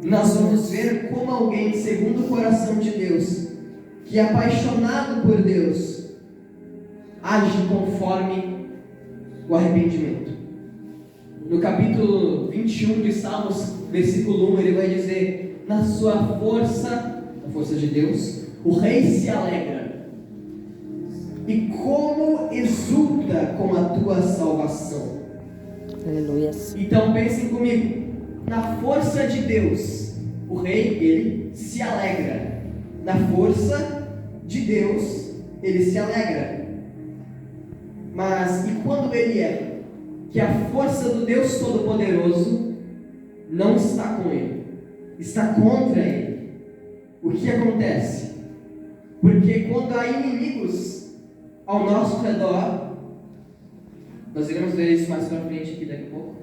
nós vamos ver como alguém segundo o coração de Deus, que é apaixonado por Deus, age conforme o arrependimento. No capítulo 21 de Salmos, versículo 1, ele vai dizer: na sua força, a força de Deus, o rei se alegra, e como exulta com a tua salvação. Aleluia. Então pensem comigo, na força de Deus, o rei, ele se alegra. Na força de Deus, ele se alegra. Mas e quando ele erra? Que a força do Deus Todo-Poderoso não está com ele, está contra ele. O que acontece? Porque quando há inimigos ao nosso redor, nós iremos ver isso mais para frente aqui daqui a pouco.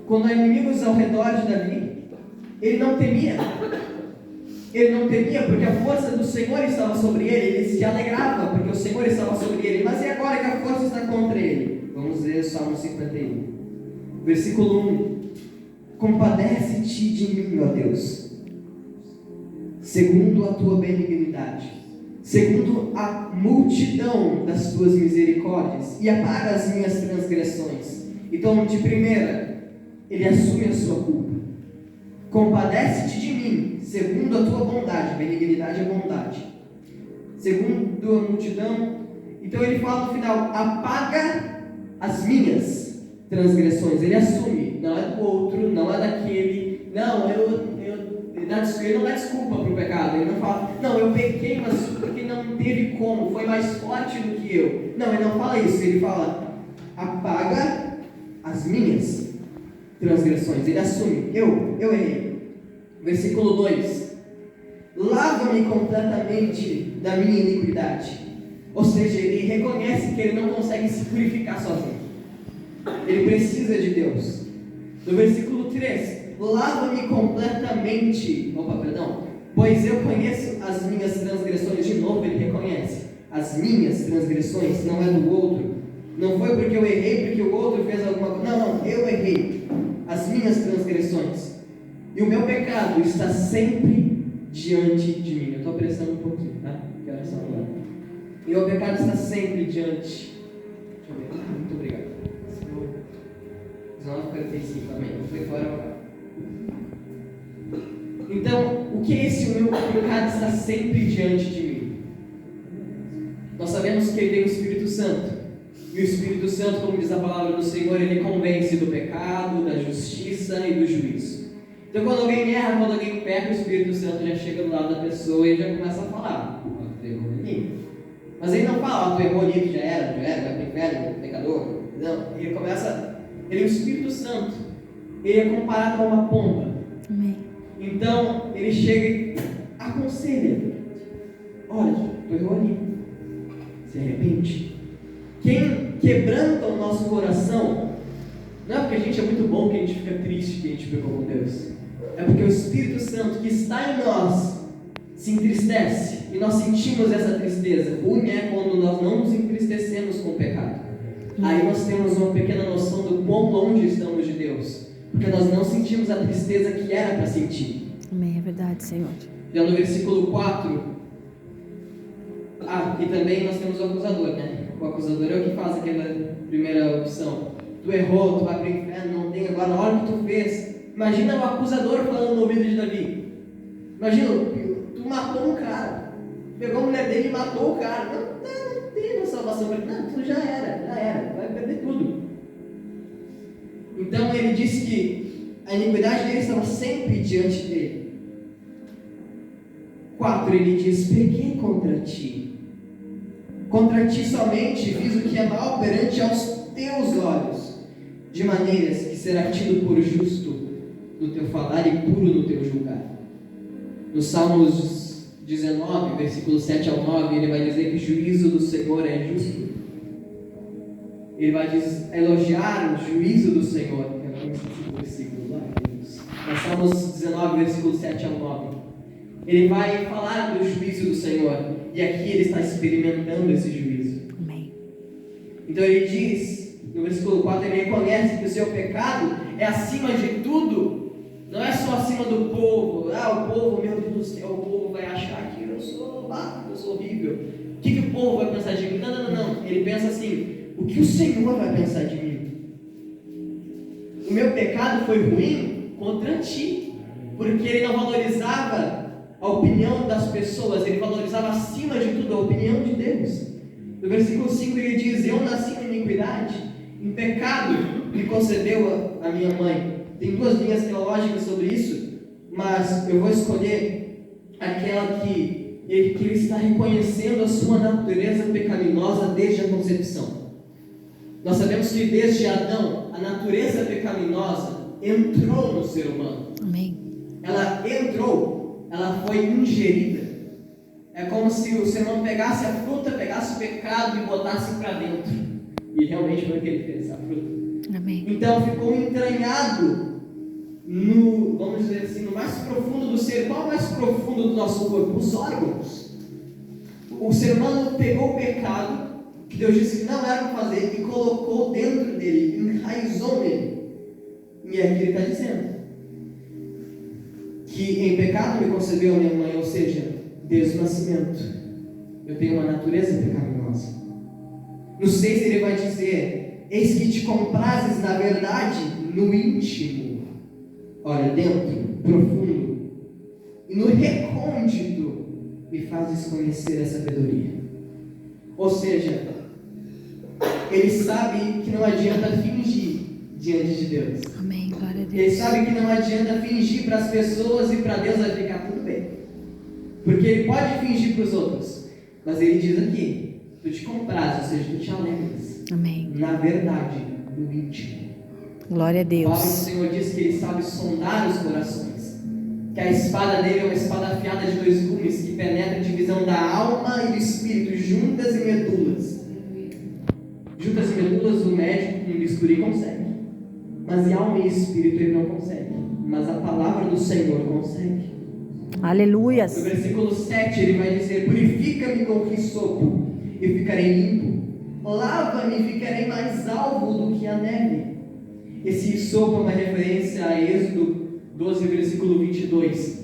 Quando há inimigos ao redor de Davi, ele não temia. Ele não temia porque a força do Senhor estava sobre ele. Ele se alegrava porque o Senhor estava sobre ele. Mas e agora que a força está contra ele? Vamos ver o Salmo 51, versículo 1. Compadece-te de mim, ó Deus, segundo a tua benignidade, segundo a multidão das tuas misericórdias, e apaga as minhas transgressões. Então, de primeira, ele assume a sua culpa. Compadece-te de mim, segundo a tua bondade. Benignidade é bondade. Segundo a multidão. Então ele fala no final: apaga as minhas transgressões. Ele assume, não é do outro, não é daquele. Não, ele não dá desculpa para o pecado. Ele não fala, não, eu pequei, mas porque não teve como, foi mais forte do que eu. Não, ele não fala isso. Ele fala: apaga as minhas transgressões. Ele assume, eu errei. Versículo 2: lava-me completamente da minha iniquidade. Ou seja, ele reconhece que ele não consegue se purificar sozinho, ele precisa de Deus. No versículo 3: lava-me completamente, pois eu conheço as minhas transgressões. De novo ele reconhece, as minhas transgressões, não é do outro. Não foi porque eu errei, porque o outro fez alguma coisa. Não, eu errei. As minhas transgressões. E o meu pecado está sempre diante de mim. Eu estou apressando um pouquinho, tá? Que horas são agora? E o meu pecado está sempre diante. Deixa eu ver. Muito obrigado. 19h45, amém. Foi fora agora. Então, o que é esse? O meu pecado está sempre diante de mim. Nós sabemos que ele tem o Espírito Santo. E o Espírito Santo, como diz a palavra do Senhor, ele convence do pecado, da justiça e do juízo. Então, quando alguém erra, quando alguém peca, o Espírito Santo já chega do lado da pessoa e já começa a falar: tu errou ali. Mas ele não fala: tu errou ali, já era, vai pro inferno, pecador. Não, ele começa. Ele é o Espírito Santo. Ele é comparado a uma pomba. Amém. Então, ele chega e aconselha: olha, tu errou ali, se arrepende. Quem quebranta o nosso coração, não é porque a gente é muito bom que a gente fica triste que a gente pecou com Deus. É porque o Espírito Santo que está em nós se entristece e nós sentimos essa tristeza. Ruim é quando nós não nos entristecemos com o pecado. Aí nós temos uma pequena noção do quão longe estamos de Deus, porque nós não sentimos a tristeza que era para sentir. Amém, é verdade, Senhor. Já no versículo 4, e também nós temos o acusador, né? O acusador é o que faz aquela primeira opção. Tu errou, tu vai para o inferno, não tem agora, olha o que tu fez. Imagina o acusador falando no ouvido de Davi. Imagina, tu matou um cara, pegou a mulher dele e matou o cara. Não tem uma salvação para ele. Não, tu já era, vai perder tudo. Então ele disse que a iniquidade dele estava sempre diante dele. 4, ele diz: pequei contra ti. Contra ti somente fiz o que é mal perante aos teus olhos, de maneiras que será tido por justo no teu falar e puro no teu julgar. No Salmos 19, versículo 7 ao 9, ele vai dizer que o juízo do Senhor é justo. Ele vai elogiar o juízo do Senhor. Eu não esqueci o versículo lá. No Salmos 19, versículo 7 ao 9. Ele vai falar do juízo do Senhor. E aqui ele está experimentando esse juízo. Amém. Então ele diz, no versículo 4, ele reconhece que o seu pecado é acima de tudo. Não é só acima do povo. O povo, meu Deus do céu, o povo vai achar que eu sou horrível. O que o povo vai pensar de mim? Não. Ele pensa assim: o que o Senhor vai pensar de mim? O meu pecado foi ruim contra ti, porque ele não valorizava a opinião das pessoas, ele valorizava acima de tudo a opinião de Deus. No versículo 5 ele diz: eu nasci em iniquidade, em pecado me concebeu a minha mãe. Tem duas linhas teológicas sobre isso, mas eu vou escolher aquela que ele está reconhecendo a sua natureza pecaminosa desde a concepção. Nós sabemos que desde Adão, a natureza pecaminosa entrou no ser humano. Amém. Ela entrou, ela foi ingerida. É como se o ser humano pegasse a fruta, pegasse o pecado e botasse para dentro. E realmente foi o que ele fez, a fruta. Amém. Então ficou entranhado no, vamos dizer assim, no mais profundo do ser. Qual é o mais profundo do nosso corpo? Os órgãos. O ser humano pegou o pecado que Deus disse que não era para fazer e colocou dentro dele, enraizou nele. E é o que ele está dizendo: que em pecado me concebeu a minha mãe, ou seja, desde o nascimento eu tenho uma natureza pecaminosa. No 6 ele vai dizer: eis que te comprases na verdade no íntimo, olha, dentro, profundo, e no recôndito me fazes conhecer a sabedoria. Ou seja, ele sabe que não adianta fingir diante de Deus. Amém. Glória a Deus. Ele sabe que não adianta fingir para as pessoas e para Deus vai ficar tudo bem. Porque ele pode fingir para os outros, mas ele diz aqui: tu te compras, ou seja, tu te alegras. Amém. Na verdade, no íntimo. Glória a O Deus. Senhor diz que ele sabe sondar os corações, que a espada dele é uma espada afiada de 2 gumes, que penetra a divisão da alma e do espírito, juntas e medulas. Juntas e medulas o médico com bisturi consegue, mas alma e espírito ele não consegue, mas a palavra do Senhor consegue. Aleluias. No versículo 7 ele vai dizer: purifica-me com hisopo e ficarei limpo, lava-me e ficarei mais alvo do que a neve. Esse hisopo é uma referência a Êxodo 12, versículo 22,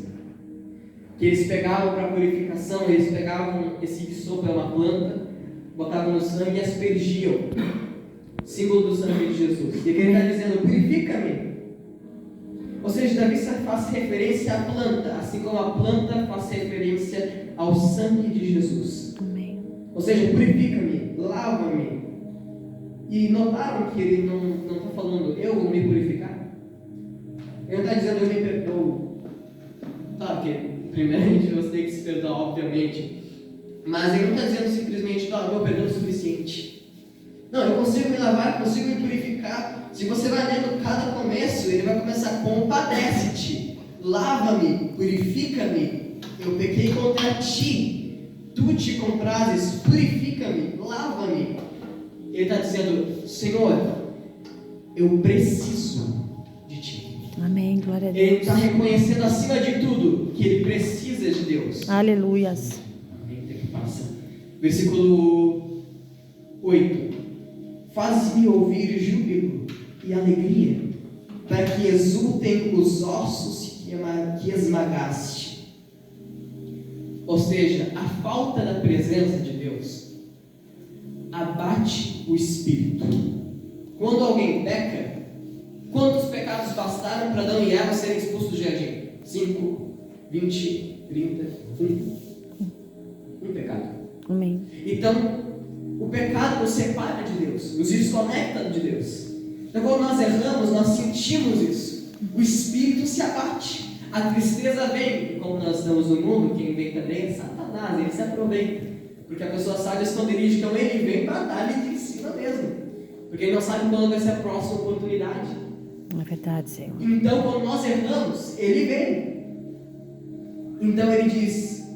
que eles pegavam para purificação, eles pegavam esse hisopo, é uma planta, botavam no sangue e aspergiam, símbolo do sangue de Jesus. E aqui ele está dizendo: purifica-me. Ou seja, Davi faz referência à planta, assim como a planta faz referência ao sangue de Jesus. Amém. Ou seja, purifica-me, lava-me. E notaram que ele não está falando eu vou me purificar? Ele está dizendo eu me perdoo. Claro que primeiramente você tem que se perdoar, obviamente. Mas ele não está dizendo simplesmente meu perdão é suficiente. Não, eu consigo me lavar, eu consigo me purificar. Se você vai lendo cada começo, ele vai começar: compadece-te, lava-me, purifica-me, eu pequei contra ti, tu te comprases, purifica-me, lava-me. Ele está dizendo: Senhor, eu preciso de ti. Amém. Glória a Ele Deus. está reconhecendo acima de tudo que ele precisa de Deus. Aleluias. Versículo 8: faz-me ouvir júbilo e alegria, para que exultem os ossos que esmagaste. Ou seja, a falta da presença de Deus abate o espírito. Quando alguém peca, quantos pecados bastaram para Adão e Eva serem expulsos do jardim? 5, 20, 30, 1 pecado. Amém. Então, o pecado nos separa de Deus, nos desconecta de Deus. Então, quando nós erramos, nós sentimos isso. O espírito se abate, a tristeza vem. E como nós estamos no mundo, quem vem também é Satanás, ele se aproveita. Porque a pessoa sabe esconderijo, então ele vem para dar-lhe de cima mesmo. Porque ele não sabe quando vai ser a próxima oportunidade. É verdade, Senhor. Então, quando nós erramos, ele vem. Então, ele diz: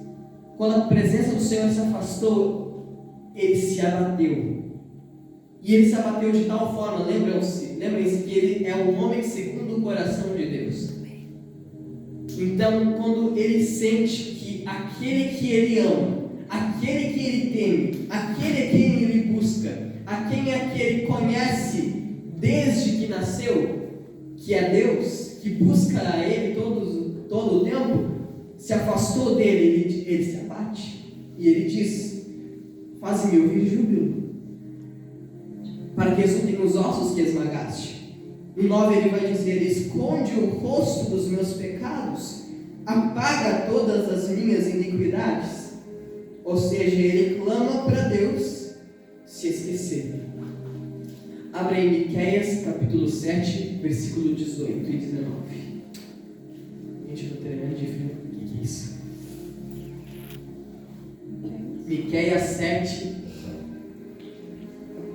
quando a presença do Senhor se afastou, ele se abateu. E ele se abateu de tal forma, lembrem-se que ele é um homem segundo o coração de Deus. Então, quando ele sente que aquele que ele ama, aquele que ele teme, aquele a quem ele busca, a quem é que ele conhece desde que nasceu, que é Deus, que busca Ele todo o tempo, se afastou dele, ele se abate. E ele diz: faze-me ouvir júbilo, para que exultem os ossos que esmagaste. No 9 ele vai dizer: esconde o rosto dos meus pecados, apaga todas as minhas iniquidades. Ou seja, ele clama para Deus se esquecer. Abre em Miqueias capítulo 7, versículo 18 e 19. Gente, eu estou tremendo de frio. O que é isso? Miqueias 7,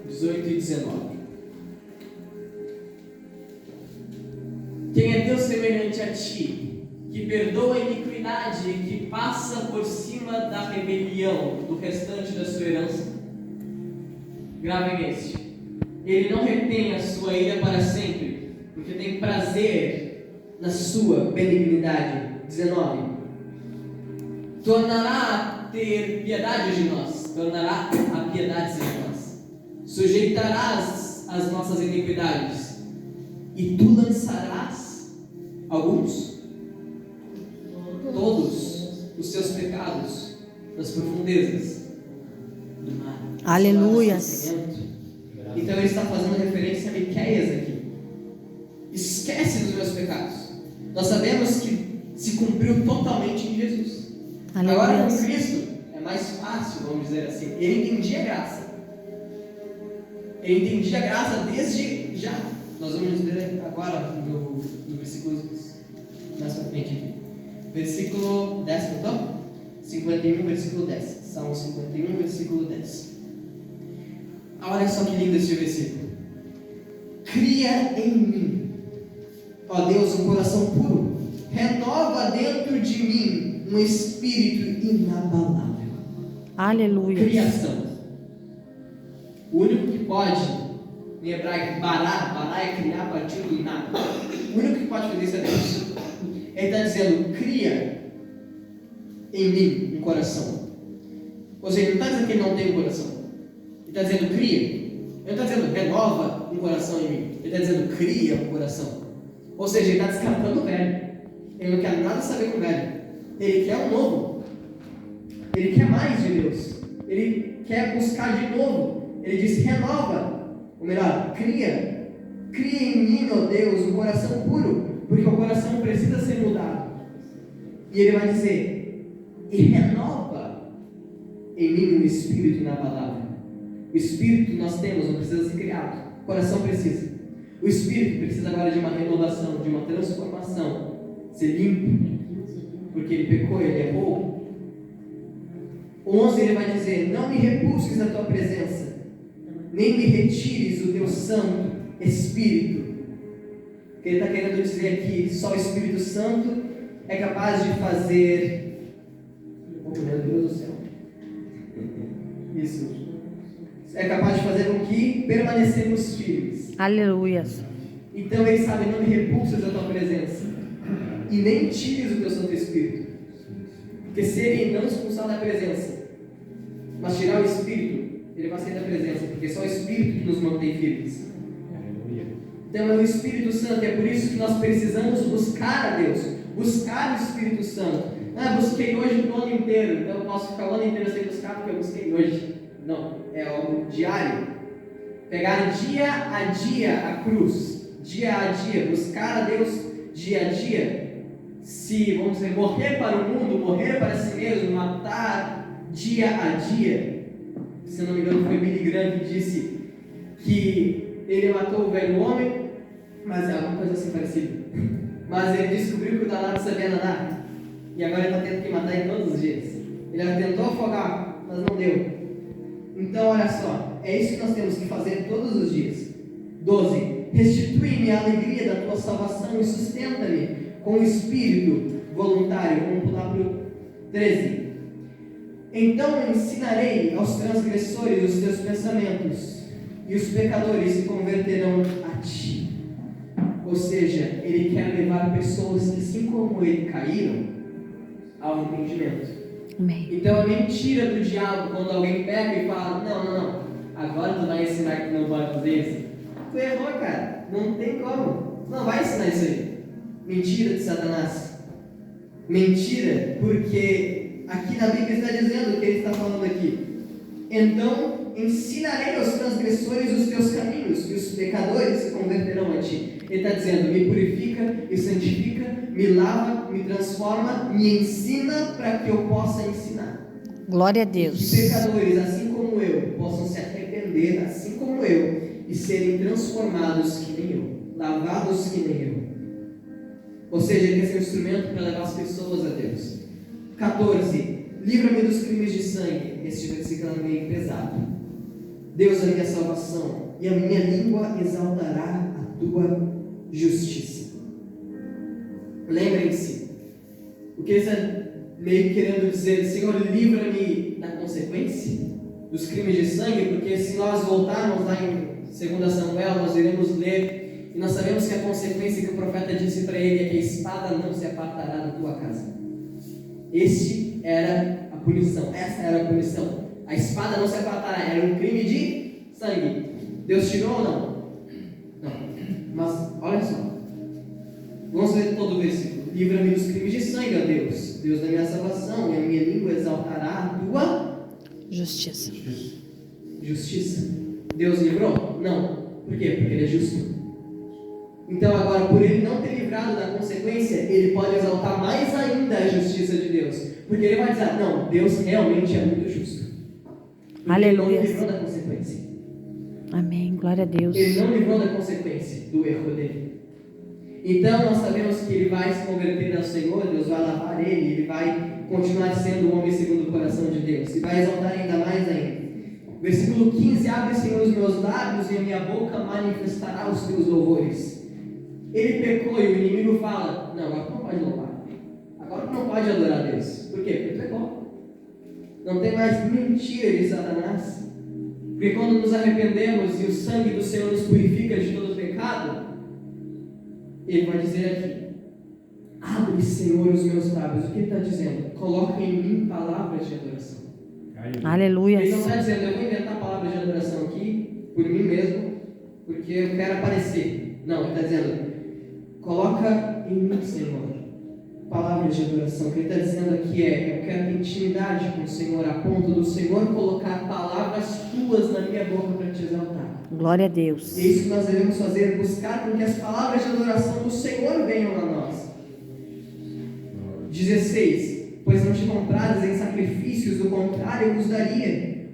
18 e 19. Quem é Deus semelhante a ti, que perdoa a iniquidade e que passa por cima da rebelião do restante da sua herança? Gravem este: ele não retém a sua ira para sempre, porque tem prazer na sua benignidade. 19. Tornará a ter piedade de nós, tornará a piedade em nós, sujeitarás as nossas iniquidades, e tu lançarás alguns, todos os seus pecados nas profundezas do mar. Aleluias. Então ele está fazendo referência a Miqueias aqui. Esquece dos meus pecados. Nós sabemos que se cumpriu totalmente em Jesus. Agora com Aleluias. Cristo é mais fácil, vamos dizer assim. Ele entendia a graça. Ele entendia a graça desde já. Nós vamos ver agora no versículo mais para frente aqui. Versículo 10, então? 51, versículo 10. Salmo 51, versículo 10. Olha só que lindo esse versículo. Cria em mim, ó Deus, um coração puro. Renova dentro de mim um espírito inabalável. Aleluia. Criação. O único que pode, em hebraico, bará é criar a partir do nada. O único que pode fazer isso é Deus. Ele está dizendo: cria em mim um coração. Ou seja, ele não está dizendo que ele não tem um coração. Ele está dizendo: cria. Ele não está dizendo: renova um coração em mim. Ele está dizendo: cria um coração. Ou seja, ele está descartando o velho. Ele não quer nada saber com o velho. Ele quer um novo. Ele quer mais de Deus. Ele quer buscar de novo. Ele diz: renova. Ou melhor, cria. Cria em mim, ó Deus, um coração puro. Porque o coração precisa ser mudado. E ele vai dizer: e renova em mim um espírito inabalável. O espírito nós temos, não precisa ser criado. O coração precisa. O espírito precisa agora de uma renovação, de uma transformação. Ser limpo. Porque ele pecou, ele errou. 11 ele vai dizer: não me repulses da tua presença, nem me retires o teu santo Espírito. O que ele está querendo dizer aqui: só o Espírito Santo é capaz de fazer. Oh, meu Deus do céu. Isso. É capaz de fazer com que permanecemos firmes. Aleluias. Então ele sabe: não me repulses da tua presença, e nem tires o teu Santo Espírito. Porque se ele não expulsar da presença, mas tirar o Espírito, ele vai sair da presença, porque só o Espírito que nos mantém firmes. Então é o Espírito Santo, é por isso que nós precisamos buscar a Deus, buscar o Espírito Santo. Busquei hoje o ano inteiro, então eu posso ficar o ano inteiro sem buscar porque eu busquei hoje. Não, é algo diário. Pegar dia a dia a cruz, dia a dia, buscar a Deus dia a dia. Se, vamos dizer, morrer para o mundo, morrer para si mesmo, matar dia a dia. Se não me engano foi Billy Graham que disse que ele matou o velho homem, mas é alguma coisa assim parecida. Mas ele descobriu que o danado sabia nadar, e agora ele está tendo que matar em todos os dias. Ele tentou afogar, mas não deu. Então olha só, é isso que nós temos que fazer todos os dias. 12. Restitui-me a alegria da tua salvação e sustenta-me com o espírito voluntário. Vamos pular para o 13. Então ensinarei aos transgressores os teus pensamentos, e os pecadores se converterão a ti. Ou seja, ele quer levar pessoas que, assim como ele, caíram ao arrependimento. Amém. Então é mentira do diabo quando alguém pega e fala: não, agora tu vai ensinar que não pode fazer isso. Tu errou, cara, não tem como, não vai ensinar isso aí. Mentira de Satanás. Mentira, porque aqui na Bíblia está dizendo o que ele está falando aqui. Então ensinarei aos transgressores os teus caminhos, e os pecadores se converterão a ti. Ele está dizendo: me purifica, me santifica, me lava, me transforma, me ensina para que eu possa ensinar. Glória a Deus. Que pecadores, assim como eu, possam se arrepender, assim como eu, e serem transformados que nem eu, lavados que nem eu. Ou seja, ele quer ser um instrumento para levar as pessoas a Deus. 14. Livra-me dos crimes de sangue. Este versículo é meio pesado. Deus é a minha salvação, e a minha língua exaltará a tua justiça. Lembrem-se, o que ele está meio querendo dizer: Senhor, livra-me da consequência dos crimes de sangue, porque se nós voltarmos lá em 2 Samuel, nós iremos ler, e nós sabemos que a consequência que o profeta disse para ele é que a espada não se apartará da tua casa. Este era a punição, essa era a punição. A espada não se apartará, era um crime de sangue. Deus tirou ou não? Não. Mas, olha só. Vamos ler todo o versículo. Livra-me dos crimes de sangue, ó Deus. Deus da minha salvação, e a minha língua exaltará a tua Justiça. justiça. Deus livrou? Não. Por quê? Porque ele é justo. Então agora, por ele não ter livrado da consequência, ele pode exaltar mais ainda a justiça de Deus. Porque ele vai dizer: não, Deus realmente é muito justo. Porque Aleluia. ele não livrou da consequência. Amém. Glória a Deus. Ele não livrou da consequência do erro dele. Então nós sabemos que ele vai se converter ao Senhor, Deus vai lavar ele vai continuar sendo o homem segundo o coração de Deus, e vai exaltar ainda mais ainda. Versículo 15: abre, Senhor, os meus lábios, e a minha boca manifestará os teus louvores. Ele pecou e o inimigo fala: não, agora tu não pode louvar, agora tu não pode adorar a Deus. Por quê? Porque tu pecou. Não tem mais mentira de Satanás. Porque quando nos arrependemos e o sangue do Senhor nos purifica de todo pecado, ele vai dizer aqui: abre, Senhor, os meus lábios. O que ele está dizendo? Coloca em mim palavras de adoração. Aleluia. Ele não está dizendo: eu vou inventar palavras de adoração aqui, por mim mesmo, porque eu quero aparecer. Não, ele está dizendo: coloca em mim, Senhor, palavras de adoração. O que ele está dizendo aqui é: eu quero ter intimidade com o Senhor, a ponto do Senhor colocar palavras tuas na minha boca para te exaltar. Glória a Deus. E é isso que nós devemos fazer: buscar com que as palavras de adoração do Senhor venham a nós. 16. Pois não te compradas em sacrifícios, do contrário eu vos daria.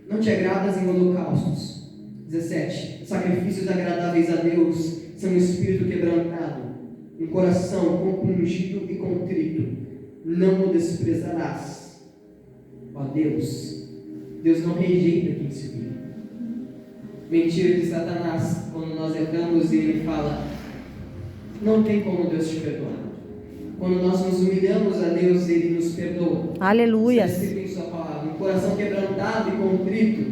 Não te agradas em holocaustos. 17. Sacrifícios agradáveis a Deus são um espírito quebrantado, um coração compungido e contrito. Não o desprezarás. Ó Deus, Deus não rejeita quem se humilha. Mentira de Satanás, quando nós erramos e ele fala: não tem como Deus te perdoar. Quando nós nos humilhamos a Deus, ele nos perdoa. Aleluia. Está escrito em sua palavra: um coração quebrantado e contrito,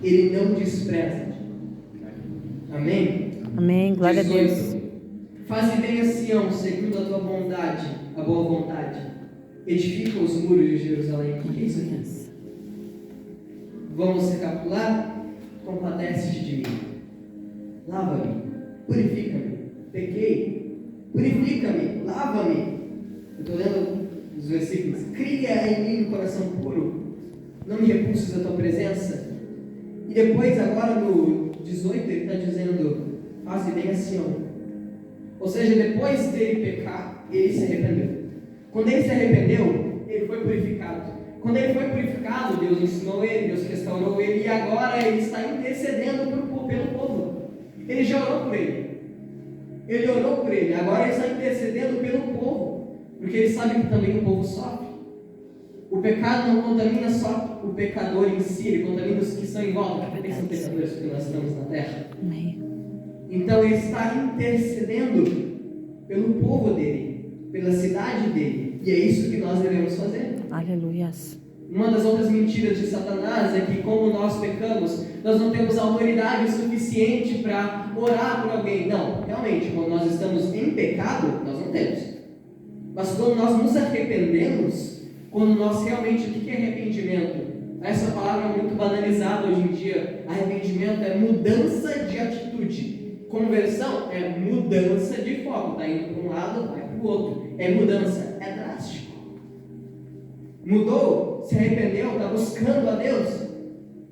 ele não despreza. Amém? Amém. Glória 18. a Deus. Faze bem a Sião, segundo a tua bondade, a boa vontade. Edifica os muros de Jerusalém. O que é isso aqui? Vamos recapitular? Compadece-te de mim. Lava-me, purifica-me. Pequei, purifica-me, lava-me. Eu estou lendo os versículos. Cria em mim um coração puro. Não me repulses a tua presença. E depois, agora no 18, ele está dizendo: faze bem a Sião. Ou seja, depois dele pecar, ele se arrependeu. Quando ele se arrependeu, ele foi purificado. Quando ele foi purificado, Deus ensinou ele, Deus restaurou ele, e agora ele está intercedendo pelo povo. Ele já orou por ele. Ele orou por ele, agora ele está intercedendo pelo povo, porque ele sabe que também o povo sofre. O pecado não contamina só o pecador em si, ele contamina os que estão em volta, porque também são pecadores, porque nós estamos na terra. Amém. Então ele está intercedendo pelo povo dele, pela cidade dele, e é isso que nós devemos fazer. Aleluia. Uma das outras mentiras de Satanás é que, como nós pecamos, nós não temos autoridade suficiente para orar por alguém. Não, realmente, quando nós estamos em pecado, nós não temos. Mas quando nós nos arrependemos, quando nós realmente... O que é arrependimento? Essa palavra é muito banalizada hoje em dia. Arrependimento é mudança de atitude. Conversão é mudança de foco. Está indo para um lado, vai para para o outro. É mudança, é drástico. Mudou, se arrependeu, está buscando a Deus.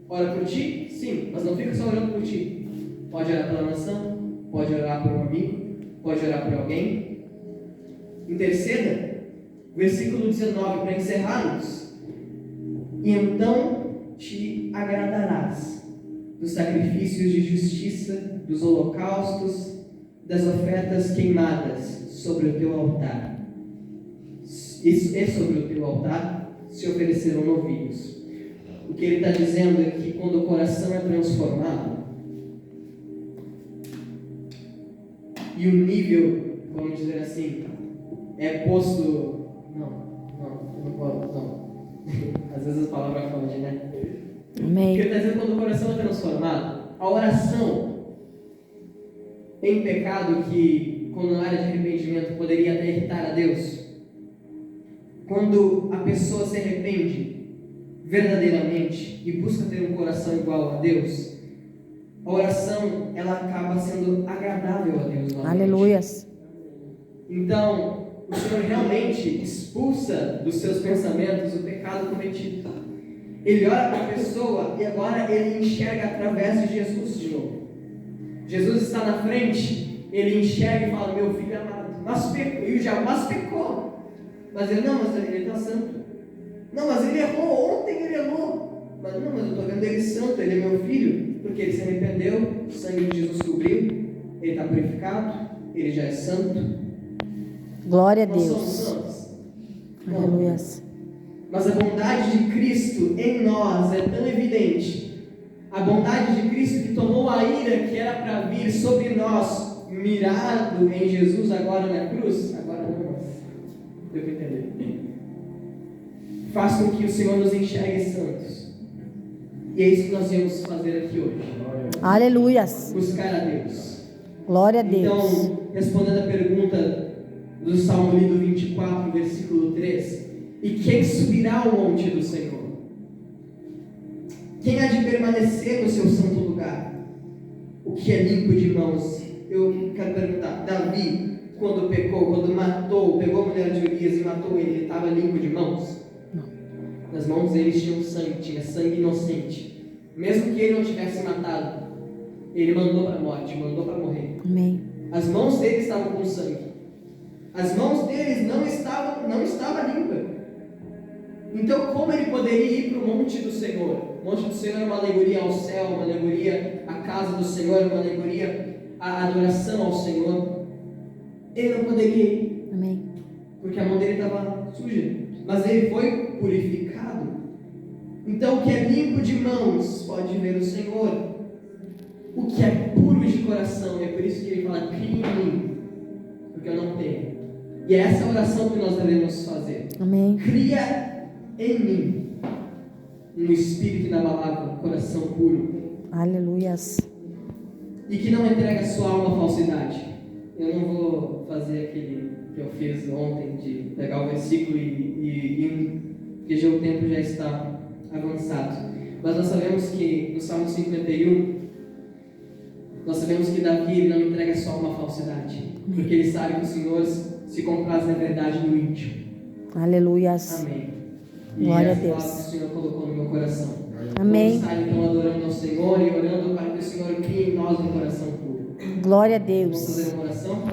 Ora por ti? Sim, mas não fica só orando por ti. Pode orar pela nação, pode orar por um amigo, pode orar por alguém. Interceda. Versículo 19, para encerrarmos. E então te agradarás dos sacrifícios de justiça, dos holocaustos, das ofertas queimadas sobre o teu altar. E sobre o teu altar se ofereceram novilhos. O que ele está dizendo é que quando o coração é transformado, e o nível, vamos dizer assim, é posto... Não. Às vezes as palavras fogem, né? Amém. O que ele está dizendo, quando o coração é transformado, a oração em pecado, que quando não era de arrependimento poderia até irritar a Deus, quando a pessoa se arrepende verdadeiramente e busca ter um coração igual a Deus, a oração ela acaba sendo agradável a Deus novamente. Aleluias. Então, o Senhor realmente expulsa dos seus pensamentos o pecado cometido. Ele olha para a pessoa e agora ele enxerga através de Jesus de novo. Jesus está na frente, ele enxerga e fala: meu filho amado, mas pecou. Mas ele está santo. Não, mas ele errou, ontem ele errou. Mas eu estou vendo ele santo, ele é meu filho, porque ele se arrependeu, o sangue de Jesus cobriu, ele está purificado, ele já é santo. Glória a Nós somos Deus. santos. Não. Aleluias. Mas a bondade de Cristo em nós é tão evidente. A bondade de Cristo que tomou a ira que era para vir sobre nós, mirado em Jesus agora na cruz. Agora não, mas deu para entender. Faz com que o Senhor nos enxergue santos. E é isso que nós viemos fazer aqui hoje. Aleluias. Buscar a Deus. Glória a Deus. Então, respondendo a pergunta do Salmo lido 24, versículo 3: e quem subirá ao monte do Senhor? Quem há de permanecer no seu santo lugar? O que é limpo de mãos? Eu quero perguntar: Davi, quando pecou, quando pegou a mulher de Urias e matou ele estava limpo de mãos? Não. Nas mãos deles tinha sangue inocente. Mesmo que ele não tivesse matado, ele mandou para a morte, mandou para morrer. Amém. As mãos deles estavam com sangue. As mãos deles não estavam limpas. Então, como ele poderia ir para o monte do Senhor? O monte do Senhor é uma alegoria ao céu, uma alegoria à casa do Senhor, uma alegoria à adoração ao Senhor. Ele não poderia ir, Amém. porque a mão dele estava suja. Mas ele foi purificado. Então, o que é limpo de mãos pode ver o Senhor. O que é puro de coração, é por isso que ele fala: cria em mim, porque eu não tenho. E é essa oração que nós devemos fazer. Amém. Cria em mim um espírito inabalável, coração puro, Aleluias. e que não entregue a sua alma à falsidade. Eu não vou fazer aquele que eu fiz ontem de pegar o versículo porque já o tempo já está avançado. Mas nós sabemos que no Salmo 51, nós sabemos que Davi ele não entrega a sua alma à falsidade, porque ele sabe que o Senhor se compraz na verdade no íntimo. Aleluias. Amém. Glória a essa Deus. palavra que o Senhor colocou no meu coração. Amém. Vamos estar então adorando ao Senhor e orando para que o Senhor crie em nós um coração puro. Glória a Vamos Deus. fazer uma oração?